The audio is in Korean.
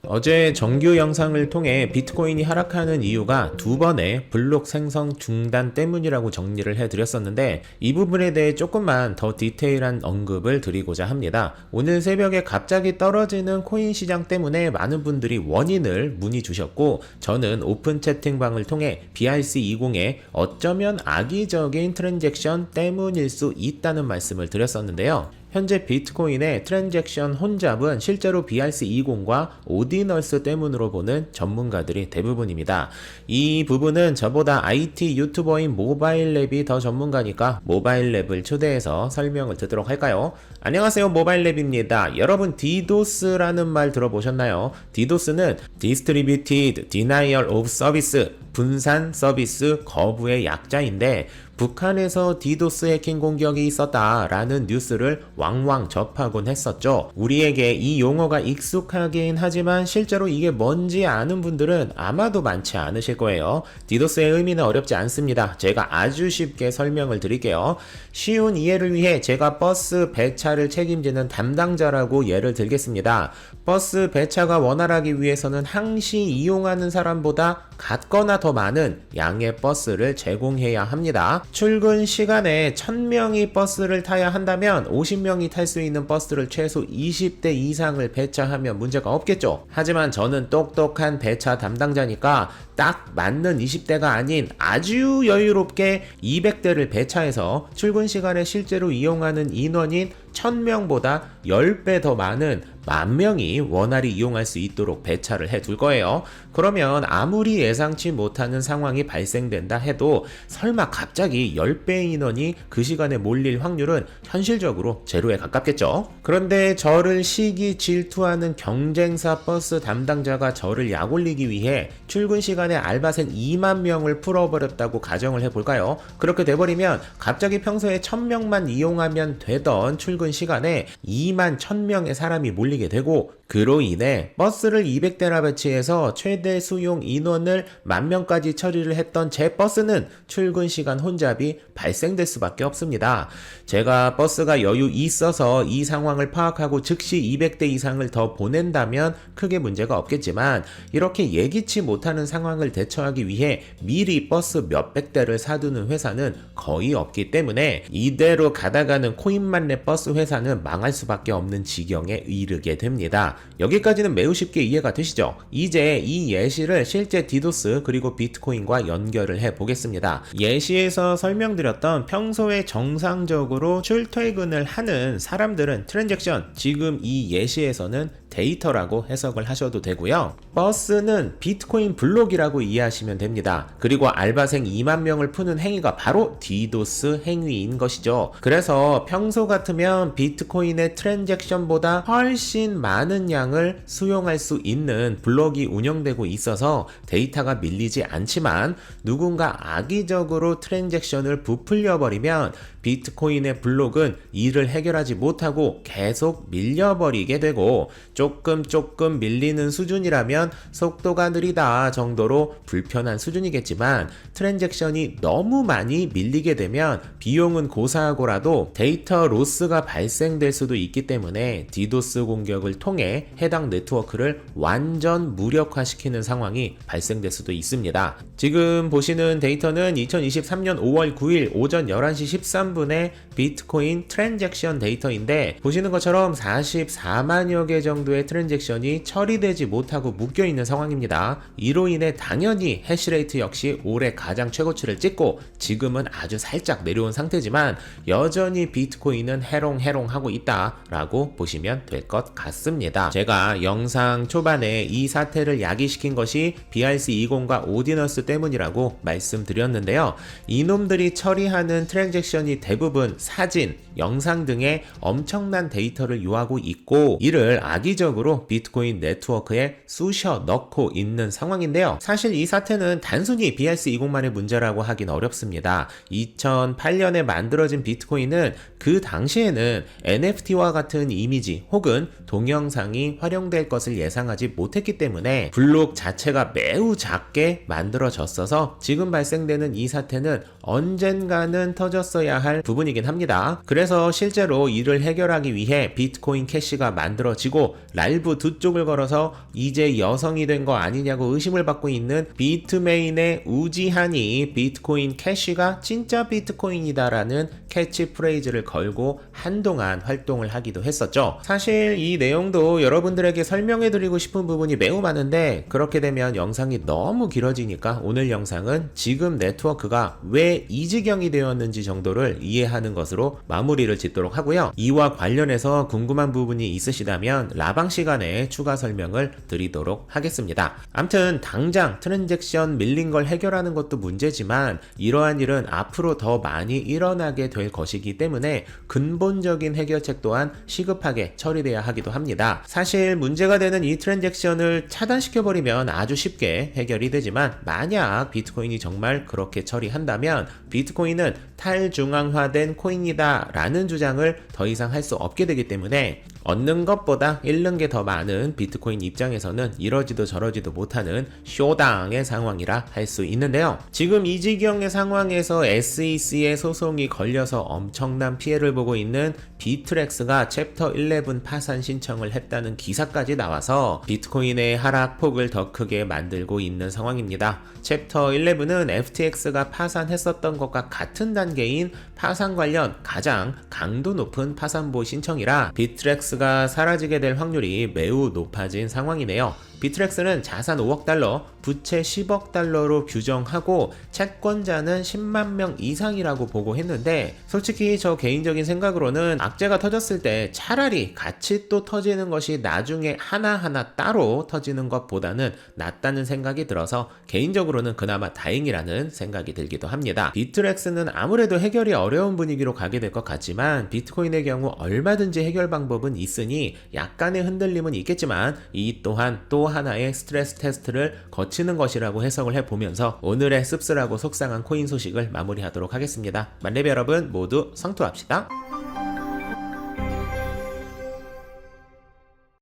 어제 정규 영상을 통해 비트코인이 하락하는 이유가 두 번의 블록 생성 중단 때문이라고 정리를 해드렸었는데, 이 부분에 대해 조금만 더 디테일한 언급을 드리고자 합니다. 오늘 새벽에 갑자기 떨어지는 코인 시장 때문에 많은 분들이 원인을 문의 주셨고, 저는 오픈 채팅방을 통해 BRC20의 어쩌면 악의적인 트랜잭션 때문일 수 있다는 말씀을 드렸었는데요. 현재 비트코인의 트랜잭션 혼잡은 실제로 BRC20과 오디널스 때문으로 보는 전문가들이 대부분입니다. 이 부분은 저보다 IT 유튜버인 모바일랩이 더 전문가니까 모바일랩을 초대해서 설명을 듣도록 할까요? 안녕하세요, 모바일랩입니다. 여러분, 디도스라는 말 들어보셨나요? 디도스는 Distributed Denial of Service, 분산 서비스 거부의 약자인데, 북한에서 디도스 해킹 공격이 있었다라는 뉴스를 왕왕 접하곤 했었죠. 우리에게 이 용어가 익숙하긴 하지만 실제로 이게 뭔지 아는 분들은 아마도 많지 않으실 거예요. 디도스의 의미는 어렵지 않습니다. 제가 아주 쉽게 설명을 드릴게요. 쉬운 이해를 위해 제가 버스 배차를 책임지는 담당자라고 예를 들겠습니다. 버스 배차가 원활하기 위해서는 항시 이용하는 사람보다 같거나 더 많은 양의 버스를 제공해야 합니다. 출근 시간에 1000명이 버스를 타야 한다면 50명이 탈 수 있는 버스를 최소 20대 이상을 배차하면 문제가 없겠죠. 하지만 저는 똑똑한 배차 담당자니까 딱 맞는 20대가 아닌 아주 여유롭게 200대를 배차해서 출근 시간에 실제로 이용하는 인원인 1000명보다 10배 더 많은 10,000명이 원활히 이용할 수 있도록 배차를 해둘 거예요. 그러면 아무리 예상치 못하는 상황이 발생된다 해도 설마 갑자기 10배 인원이 그 시간에 몰릴 확률은 현실적으로 제로에 가깝겠죠. 그런데 저를 시기 질투하는 경쟁사 버스 담당자가 저를 약올리기 위해 출근 시간에 알바생 2만 명을 풀어버렸다고 가정을 해볼까요? 그렇게 돼버리면 갑자기 평소에 1000명만 이용하면 되던 출근 시간에 2만 1000명의 사람이 몰리게 되고, 그로 인해 버스를 200대나 배치해서 최대 수용 인원을 10,000명까지 처리를 했던 제 버스는 출근 시간 혼잡이 발생될 수밖에 없습니다. 제가 버스가 여유 있어서 이 상황을 파악하고 즉시 200대 이상을 더 보낸다면 크게 문제가 없겠지만, 이렇게 예기치 못하는 상황을 대처하기 위해 미리 버스 몇백 대를 사두는 회사는 거의 없기 때문에 이대로 가다가는 코인만렙 버스 회사는 망할 수밖에 없는 지경에 이르게 됩니다. 여기까지는 매우 쉽게 이해가 되시죠? 이제 이 예시를 실제 디도스 그리고 비트코인과 연결을 해 보겠습니다. 예시에서 설명드렸던 평소에 정상적으로 출퇴근을 하는 사람들은 트랜잭션, 지금 이 예시에서는 데이터라고 해석을 하셔도 되고요. 버스는 비트코인 블록이라고 이해하시면 됩니다. 그리고 알바생 2만 명을 푸는 행위가 바로 디도스 행위인 것이죠. 그래서 평소 같으면 비트코인의 트랜잭션보다 훨씬 많은 양을 수용할 수 있는 블록이 운영되고 있어서 데이터가 밀리지 않지만, 누군가 악의적으로 트랜잭션을 부풀려 버리면 비트코인의 블록은 이를 해결하지 못하고 계속 밀려버리게 되고, 조금 밀리는 수준이라면 속도가 느리다 정도로 불편한 수준이겠지만, 트랜잭션이 너무 많이 밀리게 되면 비용은 고사하고라도 데이터 로스가 발생될 수도 있기 때문에 디도스 공격을 통해 해당 네트워크를 완전 무력화시키는 상황이 발생될 수도 있습니다. 지금 보시는 데이터는 2023년 5월 9일 오전 11시 13분의 비트코인 트랜잭션 데이터인데, 보시는 것처럼 44만여 개 정도의 트랜잭션이 처리되지 못하고 묶여있는 상황입니다. 이로 인해 당연히 해시레이트 역시 올해 가장 최고치를 찍고 지금은 아주 살짝 내려온 상태지만 여전히 비트코인은 해롱해롱하고 있다라고 보시면 될 것 같습니다. 제가 영상 초반에 이 사태를 야기시킨 것이 BRC20과 오디너스 때문이라고 말씀드렸는데요. 이놈들이 처리하는 트랜잭션이 대부분 사진, 영상 등의 엄청난 데이터를 요하고 있고, 이를 악의적으로 비트코인 네트워크에 쑤셔 넣고 있는 상황인데요. 사실 이 사태는 단순히 BRC20만의 문제라고 하긴 어렵습니다. 2008 2018년에 만들어진 비트코인은 그 당시에는 NFT와 같은 이미지 혹은 동영상이 활용될 것을 예상하지 못했기 때문에 블록 자체가 매우 작게 만들어졌어서 지금 발생되는 이 사태는 언젠가는 터졌어야 할 부분이긴 합니다. 그래서 실제로 이를 해결하기 위해 비트코인 캐시가 만들어지고 랄브 두 쪽을 걸어서 이제 여성이 된 거 아니냐고 의심을 받고 있는 비트메인의 우지한이 비트코인 캐시가 진짜 비트코인이다라는 캐치프레이즈를 걸고 한동안 활동을 하기도 했었죠. 사실 이 내용도 여러분들에게 설명해드리고 싶은 부분이 매우 많은데 그렇게 되면 영상이 너무 길어지니까 오늘 영상은 지금 네트워크가 왜 이 지경이 되었는지 정도를 이해하는 것으로 마무리를 짓도록 하고요. 이와 관련해서 궁금한 부분이 있으시다면 라방 시간에 추가 설명을 드리도록 하겠습니다. 암튼 당장 트랜잭션 밀린 걸 해결하는 것도 문제지만 이러한 일은 앞으로 더 많이 일어나게 될 것이기 때문에 근본적인 해결책 또한 시급하게 처리돼야 하기도 합니다. 사실 문제가 되는 이 트랜잭션을 차단시켜버리면 아주 쉽게 해결이 되지만 만약 비트코인이 정말 그렇게 처리한다면 비트코인은 탈중앙화된 코인이다 라는 주장을 더 이상 할 수 없게 되기 때문에 얻는 것보다 잃는 게 더 많은 비트코인 입장에서는 이러지도 저러지도 못하는 쇼당의 상황이라 할 수 있는데요. 지금 이 지경의 상황에서 SEC의 소송이 걸려서 엄청난 피해를 보고 있는 비트렉스가 챕터 11 파산 신청을 했다는 기사까지 나와서 비트코인의 하락폭을 더 크게 만들고 있는 상황입니다. 챕터 11은 FTX가 파산했었던 것과 같은 단계인 파산 관련 가장 강도 높은 파산보 신청이라 비트렉스가 사라지게 될 확률이 매우 높아진 상황이네요. 비트렉스는 자산 5억 달러, 부채 10억 달러로 규정하고 채권자는 10만 명 이상이라고 보고했는데 솔직히 저 개인적인 생각으로는 악재가 터졌을 때 차라리 같이 또 터지는 것이 나중에 하나하나 따로 터지는 것보다는 낫다는 생각이 들어서 개인적으로는 그나마 다행이라는 생각이 들기도 합니다. 비트렉스는 아무래도 해결이 어려운 분위기로 가게 될 것 같지만 비트코인의 경우 얼마든지 해결 방법은 있으니 약간의 흔들림은 있겠지만 이 또한 또 하나의 스트레스 테스트를 거치는 것이라고 해석을 해보면서 오늘의 씁쓸하고 속상한 코인 소식을 마무리하도록 하겠습니다. 만렙 여러분 모두 성투합시다.